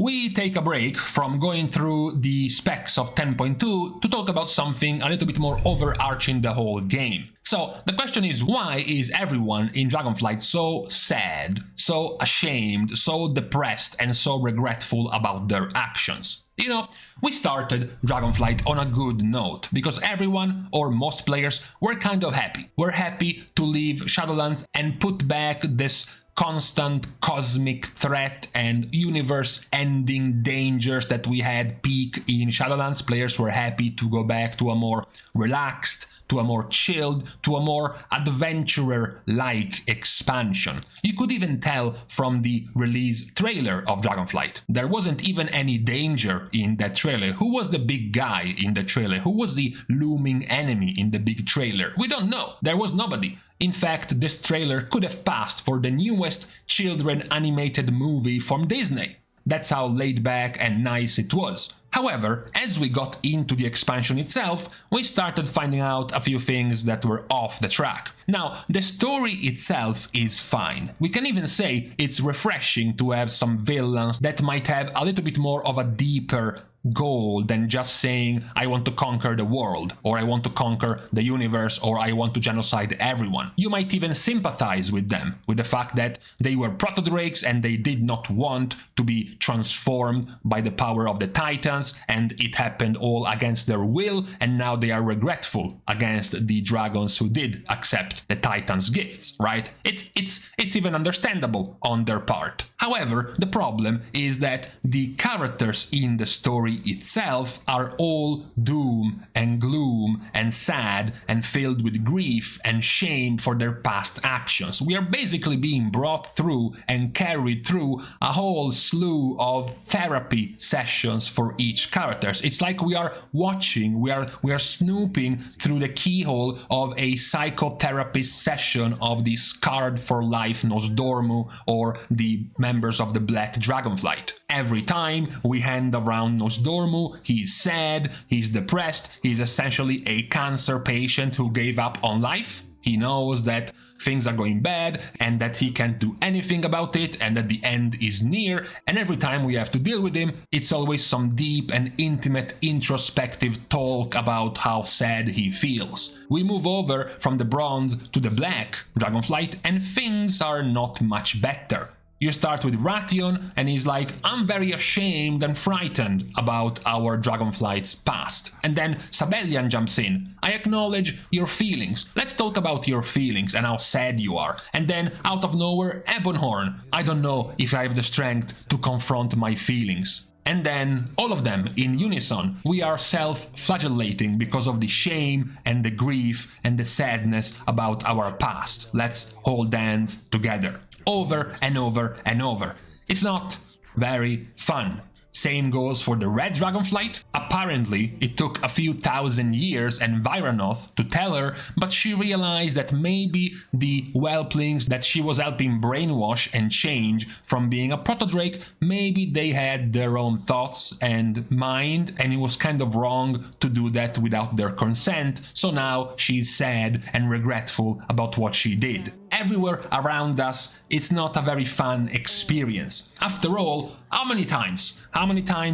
we take a break from going through the specs of 10.2 to talk about something a little bit more overarching the whole game. So the question is, why is everyone in Dragonflight so sad, so ashamed, so depressed and so regretful about their actions? You know, we started Dragonflight on a good note, because everyone, or most players, were kind of happy. We're happy to leave Shadowlands and put back this constant cosmic threat and universe-ending dangers that we had peak in Shadowlands. Players were happy to go back to a more relaxed, to a more chilled, to a more adventurer-like expansion. You could even tell from the release trailer of Dragonflight. There wasn't even any danger in that trailer. Who was the big guy in the trailer? Who was the looming enemy in the big trailer? We don't know. There was nobody. In fact, this trailer could have passed for the newest children animated movie from Disney. That's how laid back and nice it was. However, as we got into the expansion itself, we started finding out a few things that were off the track. Now, the story itself is fine. We can even say it's refreshing to have some villains that might have a little bit more of a deeper goal than just saying, I want to conquer the world, or I want to conquer the universe, or I want to genocide everyone. You might even sympathize with them, with the fact that they were proto-drakes and they did not want to be transformed by the power of the Titans, and it happened all against their will, and now they are regretful against the dragons who did accept the Titans' gifts, right? It's even understandable on their part. However, the problem is that the characters in the story itself are all doom and gloom and sad and filled with grief and shame for their past actions. We are basically being brought through and carried through a whole slew of therapy sessions for each character. It's like we are watching, we are snooping through the keyhole of a psychotherapist session of the Scarred for Life Nosdormu or the members of the Black Dragonflight. Every time we hand around Nosdormu, he's sad, he's depressed, he's essentially a cancer patient who gave up on life. He knows that things are going bad and that he can't do anything about it and that the end is near, and every time we have to deal with him, it's always some deep and intimate introspective talk about how sad he feels. We move over from the bronze to the black Dragonflight and things are not much better. You start with Ration and he's like, I'm very ashamed and frightened about our Dragonflight's past. And then Sabellian jumps in. I acknowledge your feelings. Let's talk about your feelings and how sad you are. And then out of nowhere, Ebonhorn. I don't know if I have the strength to confront my feelings. And then, all of them in unison, we are self-flagellating because of the shame and the grief and the sadness about our past. Let's hold hands together. Over and over and over. It's not very fun. Same goes for the Red Dragonflight. Apparently, it took a few thousand years and Vyranoth to tell her, but she realized that maybe the whelplings that she was helping brainwash and change from being a proto-drake, maybe they had their own thoughts and mind, and it was kind of wrong to do that without their consent, so now she's sad and regretful about what she did. Everywhere around us, it's not a very fun experience. After all, how many times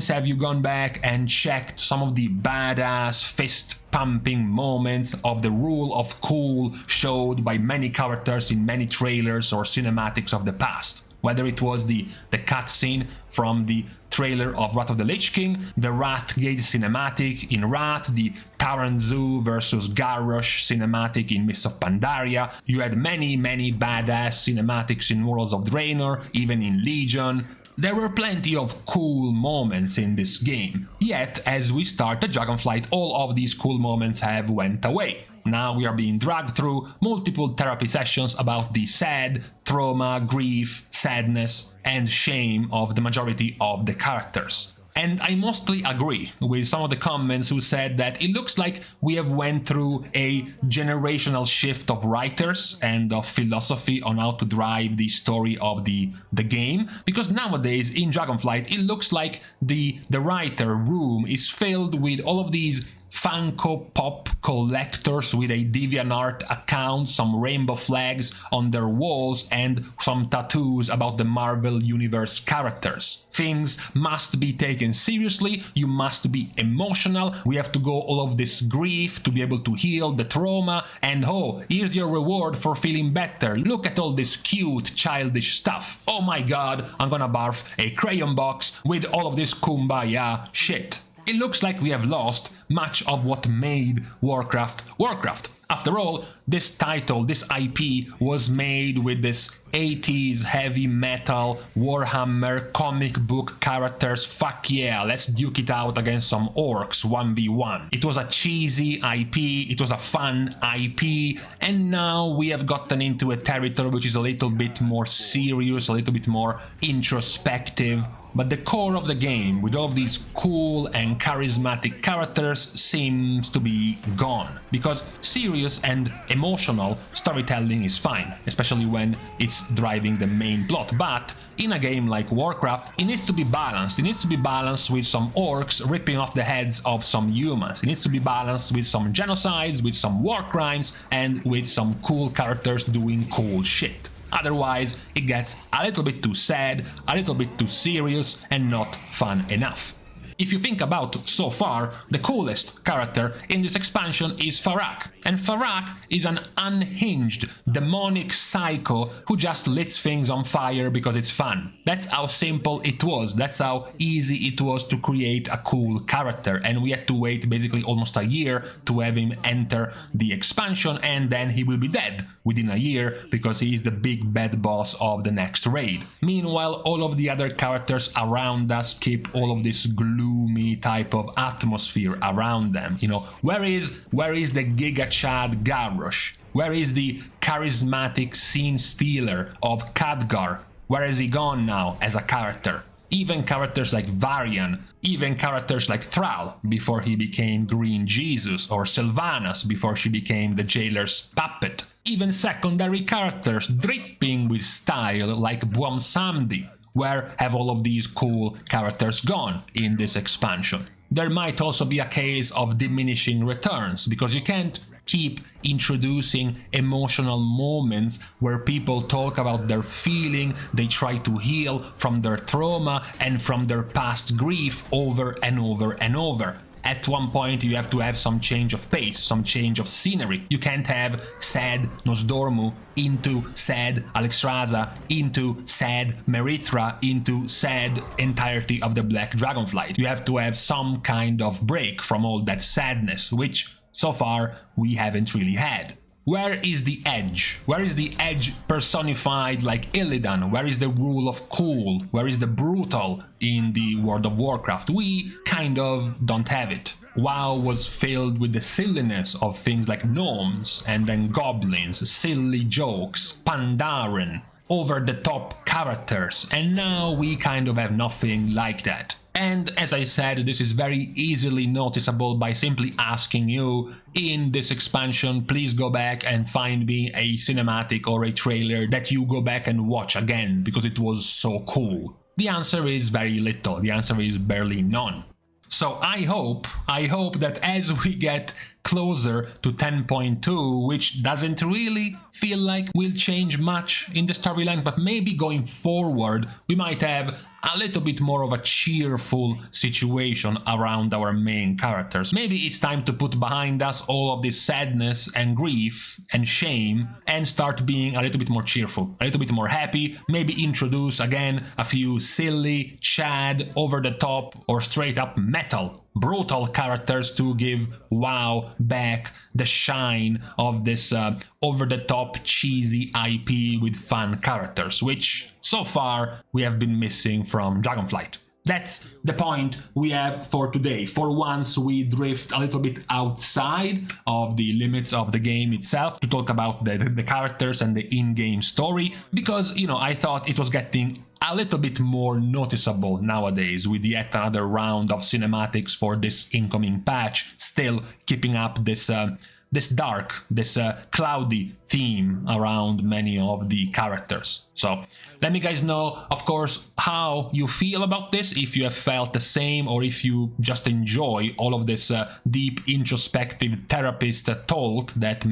have you gone back and checked some of the badass fist-pumping moments of the rule of cool showed by many characters in many trailers or cinematics of the past? Whether it was the cutscene from the trailer of Wrath of the Lich King, the Wrathgate cinematic in Wrath, the Taranzu versus Garrosh cinematic in Mists of Pandaria. You had many badass cinematics in Worlds of Draenor, even in Legion. There were plenty of cool moments in this game. Yet, as we started Dragonflight, all of these cool moments have went away. Now we are being dragged through multiple therapy sessions about the sad, trauma, grief, sadness, and shame of the majority of the characters. And I mostly agree with some of the comments who said that it looks like we have went through a generational shift of writers and of philosophy on how to drive the story of the game, because nowadays in Dragonflight it looks like the writer room is filled with all of these Funko Pop collectors with a DeviantArt account, some rainbow flags on their walls, and some tattoos about the Marvel Universe characters. Things must be taken seriously, you must be emotional, we have to go all of this grief to be able to heal the trauma, and oh, here's your reward for feeling better, look at all this cute childish stuff. Oh my god, I'm gonna barf a crayon box with all of this kumbaya shit. It looks like we have lost much of what made Warcraft Warcraft. After all, this title, this IP, was made with this 80s heavy metal Warhammer comic book characters. Fuck yeah, let's duke it out against some orcs 1v1. It was a cheesy IP, it was a fun IP, and now we have gotten into a territory which is a little bit more serious, a little bit more introspective. But the core of the game, with all of these cool and charismatic characters, seems to be gone. Because serious and emotional storytelling is fine, especially when it's driving the main plot. But in a game like Warcraft, it needs to be balanced. It needs to be balanced with some orcs ripping off the heads of some humans. It needs to be balanced with some genocides, with some war crimes, and with some cool characters doing cool shit. Otherwise, it gets a little bit too sad, a little bit too serious, and not fun enough. If you think about so far, the coolest character in this expansion is Farak. And Farak is an unhinged, demonic psycho who just lights things on fire because it's fun. That's how simple it was, that's how easy it was to create a cool character. And we had to wait basically almost a year to have him enter the expansion, and then he will be dead within a year because he is the big bad boss of the next raid. Meanwhile, all of the other characters around us keep all of this gloomy type of atmosphere around them. You know, where is the Giga Chad Garrosh? Where is the charismatic scene stealer of Khadgar? Where is he gone now as a character? Even characters like Varian, even characters like Thrall before he became Green Jesus, or Sylvanas before she became the jailer's puppet. Even secondary characters dripping with style like Bwomsamdi. Where have all of these cool characters gone in this expansion? There might also be a case of diminishing returns, because you can't keep introducing emotional moments where people talk about their feeling, they try to heal from their trauma and from their past grief over and over and over. At one point you have to have some change of pace, some change of scenery. You can't have sad Nosdormu into sad Alexstrasza, into sad Merithra, into sad entirety of the Black Dragonflight. You have to have some kind of break from all that sadness, which so far we haven't really had. Where is the edge? Where is the edge personified like Illidan? Where is the rule of cool? Where is the brutal in the World of Warcraft? We kind of don't have it. WoW was filled with the silliness of things like gnomes and then goblins, silly jokes, Pandaren, over-the-top characters, and now we kind of have nothing like that. And as I said, this is very easily noticeable by simply asking you, in this expansion, please go back and find me a cinematic or a trailer that you go back and watch again, because it was so cool. The answer is very little, the answer is barely none. So I hope that as we get closer to 10.2, which doesn't really feel like will change much in the storyline, but maybe going forward we might have a little bit more of a cheerful situation around our main characters. Maybe it's time to put behind us all of this sadness and grief and shame and start being a little bit more cheerful, a little bit more happy, maybe introduce again a few silly, Chad, over-the-top or straight-up metal, brutal characters to give WoW back the shine of this over-the-top cheesy IP with fun characters, which so far we have been missing from Dragonflight. That's the point we have for today. For once we drift a little bit outside of the limits of the game itself to talk about the characters and the in-game story, because, you know, I thought it was getting a little bit more noticeable nowadays with yet another round of cinematics for this incoming patch, still keeping up this this dark, this cloudy theme around many of the characters. So let me guys know, of course, how you feel about this, if you have felt the same or if you just enjoy all of this deep introspective therapist talk that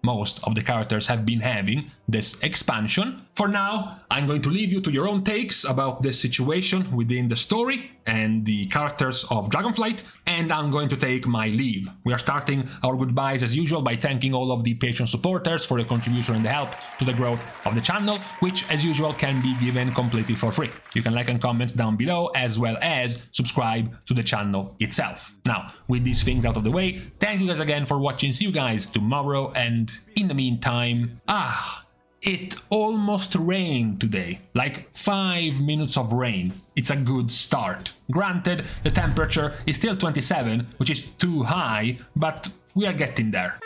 most of the characters have been having this expansion. For now, I'm going to leave you to your own takes about this situation within the story and the characters of Dragonflight, and I'm going to take my leave. We are starting our goodbyes as usual by thanking all of the Patreon supporters for the contribution and the help to the growth of the channel, which as usual can be given completely for free. You can like and comment down below, as well as subscribe to the channel itself. Now, with these things out of the way, thank you guys again for watching. See you guys tomorrow, and in the meantime, it almost rained today, like 5 minutes of rain. It's a good start. Granted, the temperature is still 27, which is too high, but we are getting there.